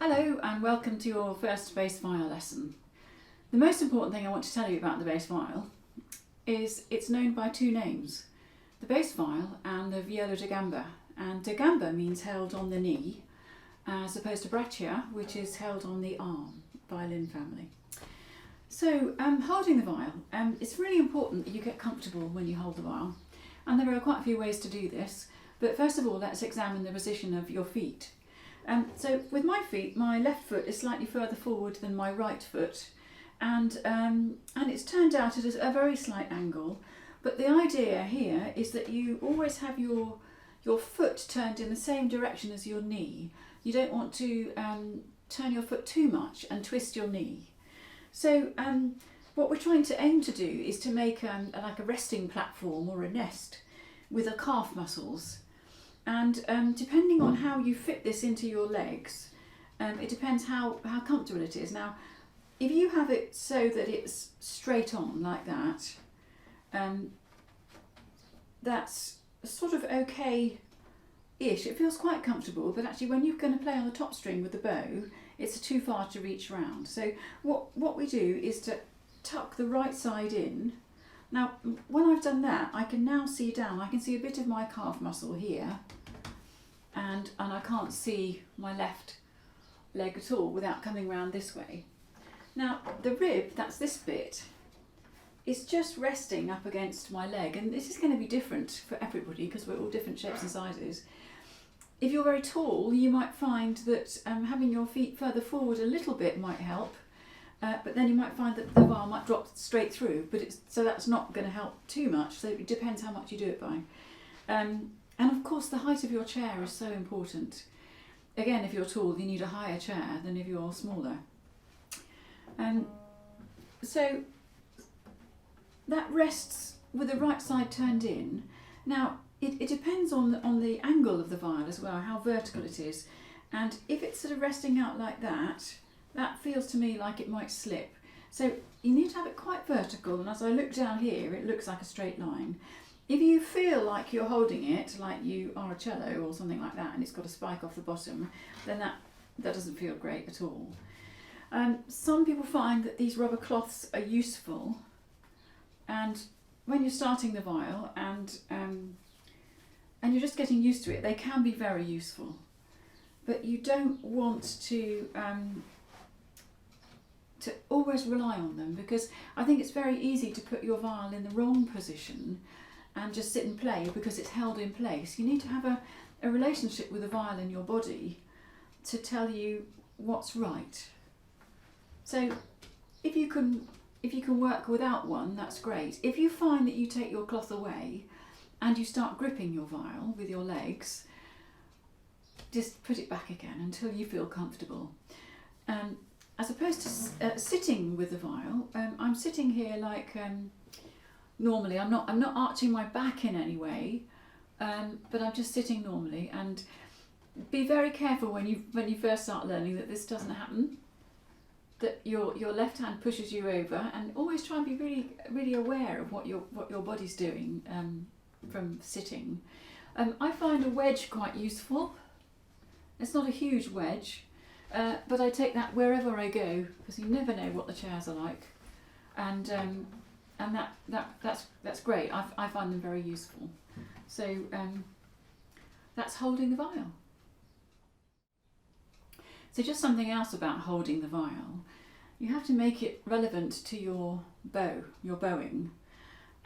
Hello and welcome to your first bass viol lesson. The most important thing I want to tell you about the bass viol is it's known by two names, the bass viol and the viola da gamba. And da gamba means held on the knee, as opposed to braccia, which is held on the arm, violin family. So holding the viol, it's really important that you get comfortable when you hold the viol. And there are quite a few ways to do this, but first of all let's examine the position of your feet. So with my feet, my left foot is slightly further forward than my right foot, and it's turned out at a very slight angle. But the idea here is that you always have your foot turned in the same direction as your knee. You don't want to turn your foot too much and twist your knee. So what we're trying to aim to do is to make like a resting platform or a nest with the calf muscles. And depending on how you fit this into your legs, it depends how comfortable it is. Now, if you have it so that it's straight on like that, that's sort of okay-ish. It feels quite comfortable, but actually when you're going to play on the top string with the bow, it's too far to reach round. So what we do is to tuck the right side in. Now, when I've done that, I can now see down. I can see a bit of my calf muscle here, and I can't see my left leg at all without coming round this way. Now, the rib, that's this bit, is just resting up against my leg, and this is going to be different for everybody because we're all different shapes and sizes. If you're very tall, you might find that having your feet further forward a little bit might help. But then you might find that the viol might drop straight through, so that's not going to help too much, so it depends how much you do it by. And of course the height of your chair is so important. Again, if you're tall you need a higher chair than if you're smaller. So that rests with the right side turned in. Now it depends on the angle of the viol as well, how vertical it is, and if it's sort of resting out like that, that feels to me like it might slip. So you need to have it quite vertical, and as I look down here it looks like a straight line. If you feel like you're holding it like you are a cello or something like that and it's got a spike off the bottom, then that doesn't feel great at all. Some people find that these rubber cloths are useful, and when you're starting the viol and you're just getting used to it, they can be very useful. But you don't want to always rely on them, because I think it's very easy to put your viol in the wrong position and just sit and play because it's held in place. You need to have a relationship with the viol in your body to tell you what's right. So if you can work without one, that's great. If you find that you take your cloth away and you start gripping your viol with your legs, just put it back again until you feel comfortable. As opposed to sitting with the viol, I'm sitting here like normally. I'm not arching my back in any way, but I'm just sitting normally. And be very careful when you first start learning that this doesn't happen. That your left hand pushes you over, and always try and be really really aware of what your body's doing from sitting. I find a wedge quite useful. It's not a huge wedge. But I take that wherever I go, because you never know what the chairs are like, and that's great. I find them very useful. So that's holding the viol. So just something else about holding the viol. You have to make it relevant to your bow, your bowing,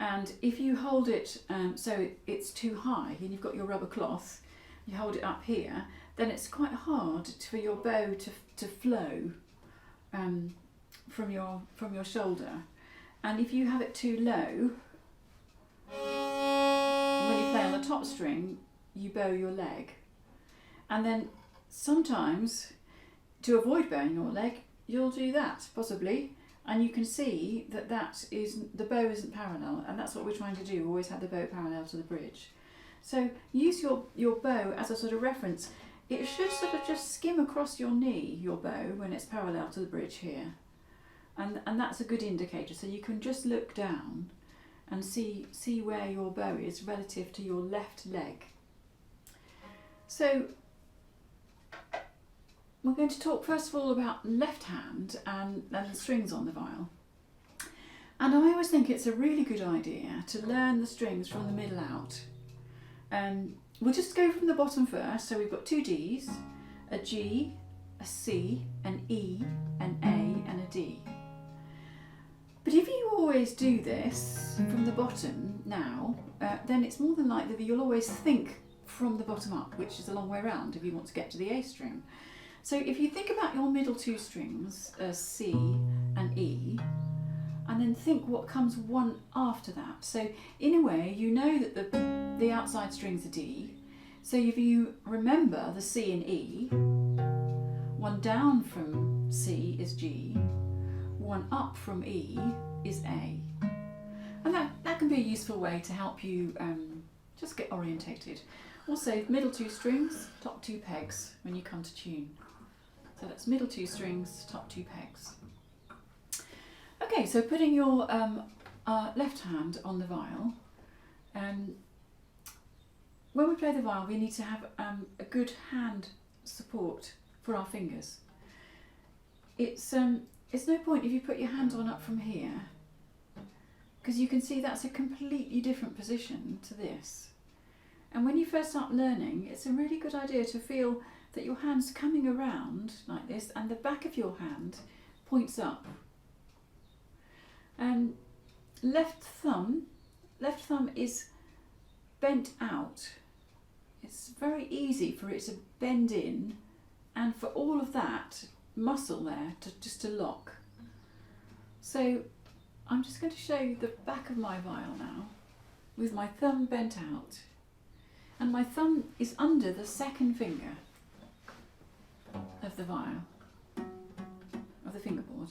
and if you hold it so it's too high and you've got your rubber cloth, you hold it up here, then it's quite hard for your bow to flow from your shoulder. And if you have it too low, when you play on the top string, you bow your leg. And then sometimes, to avoid bowing your leg, you'll do that, possibly, and you can see that the bow isn't parallel, and that's what we're trying to do, always have the bow parallel to the bridge. So use your bow as a sort of reference. It should sort of just skim across your knee, your bow, when it's parallel to the bridge here. And that's a good indicator. So you can just look down and see where your bow is relative to your left leg. So we're going to talk first of all about left hand and the strings on the viol. And I always think it's a really good idea to learn the strings from the middle out. We'll just go from the bottom first. So we've got two Ds, a G, a C, an E, an A and a D. But if you always do this from the bottom now, then it's more than likely that you'll always think from the bottom up, which is the long way around if you want to get to the A string. So if you think about your middle two strings, C and E, and then think what comes one after that. So in a way, you know that the outside strings are D. So if you remember the C and E, one down from C is G, one up from E is A. And that can be a useful way to help you just get orientated. Also, middle two strings, top two pegs when you come to tune. So that's middle two strings, top two pegs. Okay, so putting your left hand on the viol, when we play the viol we need to have a good hand support for our fingers. It's no point if you put your hand on up from here, because you can see that's a completely different position to this. And when you first start learning, it's a really good idea to feel that your hand's coming around like this and the back of your hand points up. Left thumb is bent out. It's very easy for it to bend in and for all of that muscle there to lock. So I'm just going to show you the back of my viol now with my thumb bent out, and my thumb is under the second finger of the viol, of the fingerboard.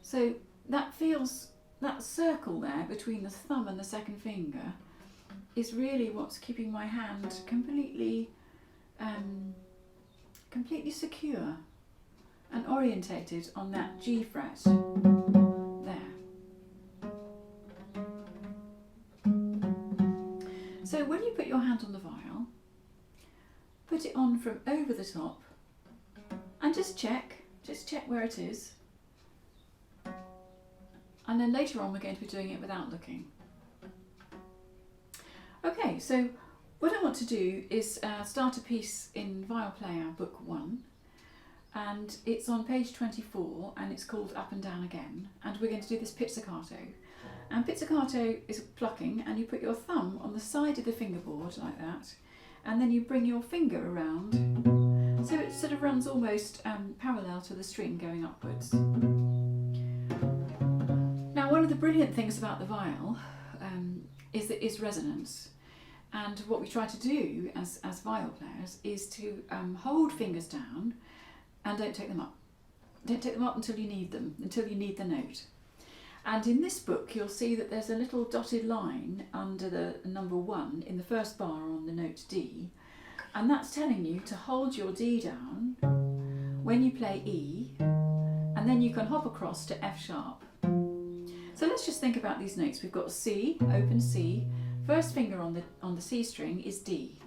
So that circle there between the thumb and the second finger is really what's keeping my hand completely secure and orientated on that G fret there. So when you put your hand on the viol, put it on from over the top and just check where it is. And then later on we're going to be doing it without looking. Okay, so what I want to do is start a piece in Viol Player Book 1, and it's on page 24 and it's called Up and Down Again, and we're going to do this pizzicato. And pizzicato is plucking, and you put your thumb on the side of the fingerboard like that, and then you bring your finger around so it sort of runs almost parallel to the string going upwards. Now, one of the brilliant things about the viol is resonance, and what we try to do as viol players is to hold fingers down and don't take them up. Don't take them up until you need them, until you need the note. And in this book you'll see that there's a little dotted line under the number 1 in the first bar on the note D, and that's telling you to hold your D down when you play E, and then you can hop across to F sharp. So let's just think about these notes. We've got C, open C, first finger on the C string is D.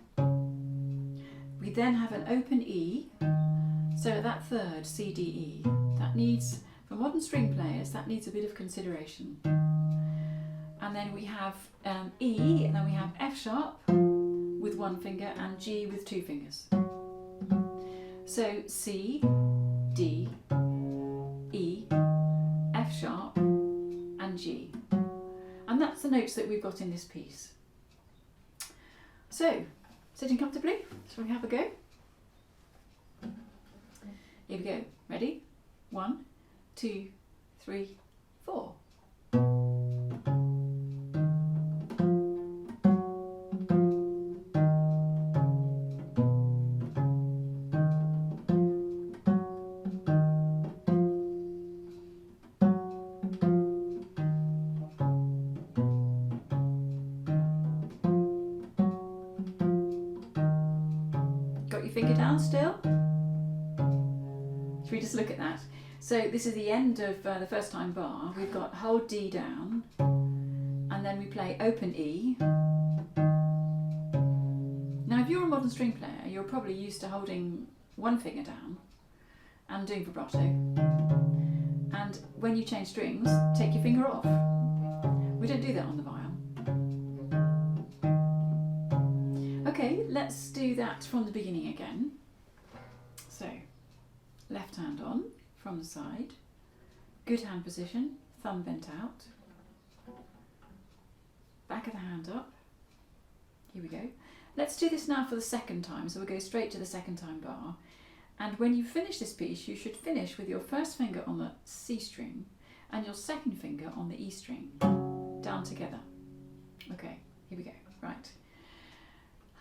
We then have an open E, so that third C, D, E, that needs, for modern string players, that needs a bit of consideration. And then we have E, and then we have F sharp with one finger and G with two fingers. So C, D, E, F sharp and G. And that's the notes that we've got in this piece. So, sitting comfortably, shall we have a go? Here we go. Ready? 1, 2, 3, 4. Got your finger down still? Should we just look at that? So this is the end of the first time bar. We've got hold D down, and then we play open E. Now if you're a modern string player, you're probably used to holding one finger down and doing vibrato. And when you change strings, take your finger off. We don't do that on the viol. Okay, let's do that from the beginning again. So, left hand on from the side, good hand position, thumb bent out, back of the hand up. Here we go. Let's do this now for the second time, so we'll go straight to the second time bar. And when you finish this piece, you should finish with your first finger on the C string and your second finger on the E string, down together. Okay, here we go, right.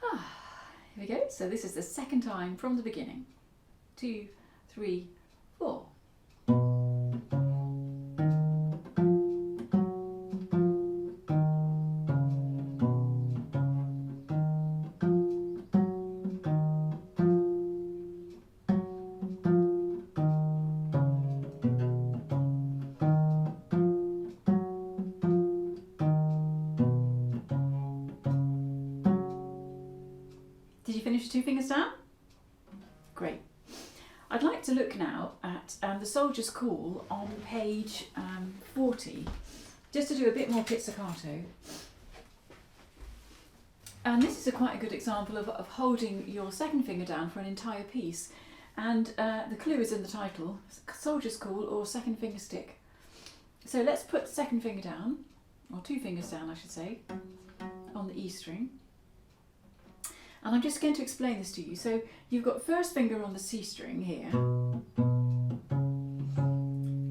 Here we go, so this is the second time from the beginning. 2, 3, 4. Did you finish 2 fingers down? Great. I'd like to look now at the Soldier's Call on page 40, just to do a bit more pizzicato. And this is quite a good example of holding your second finger down for an entire piece. And the clue is in the title, Soldier's Call or second finger stick. So let's put the second finger down, or 2 fingers down I should say, on the E string. And I'm just going to explain this to you. So you've got first finger on the C string here.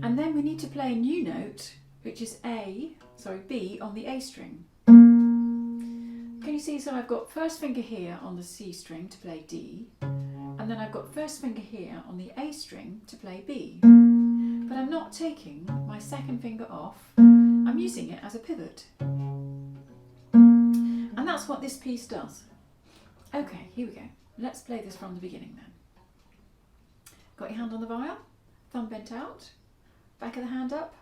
And then we need to play a new note, which is B on the A string. Can you see? So I've got first finger here on the C string to play D. And then I've got first finger here on the A string to play B. But I'm not taking my second finger off. I'm using it as a pivot. And that's what this piece does. Okay, here we go. Let's play this from the beginning then. Got your hand on the viol, thumb bent out, back of the hand up.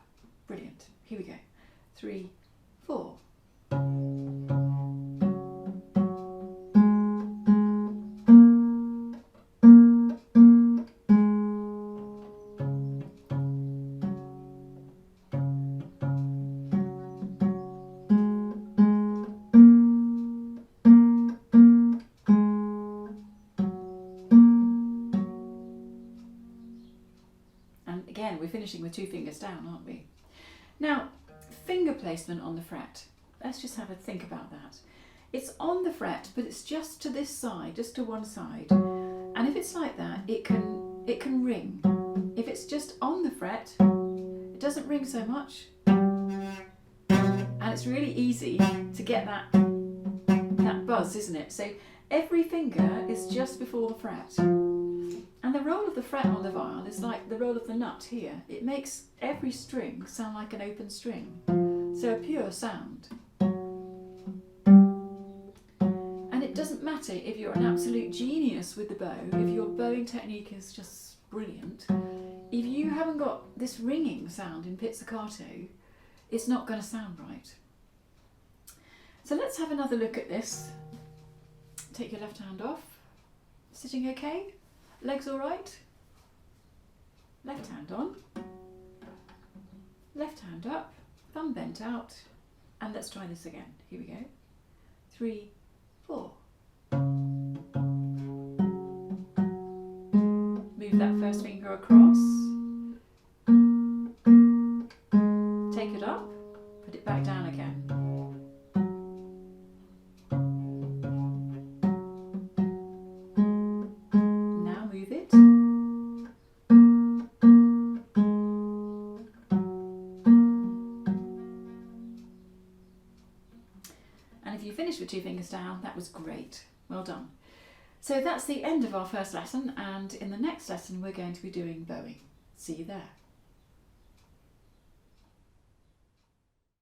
Brilliant. Here we go. 3, 4. Again, we're finishing with 2 fingers down, aren't we? Now, finger placement on the fret. Let's just have a think about that. It's on the fret, but it's just to this side, just to one side. And if it's like that, it can ring. If it's just on the fret, it doesn't ring so much. And it's really easy to get that buzz, isn't it? So every finger is just before the fret. And the roll of the fret on the viol is like the roll of the nut here. It makes every string sound like an open string. So a pure sound. And it doesn't matter if you're an absolute genius with the bow, if your bowing technique is just brilliant. If you haven't got this ringing sound in pizzicato, it's not going to sound right. So let's have another look at this. Take your left hand off. Sitting okay? Legs all right? Left hand on. Left hand up. Thumb bent out. And let's try this again. Here we go. 3, 4. Move that first finger across. Take it up. Put it back down again. And if you finish with 2 fingers down, that was great. Well done. So that's the end of our first lesson, and in the next lesson we're going to be doing bowing. See you there.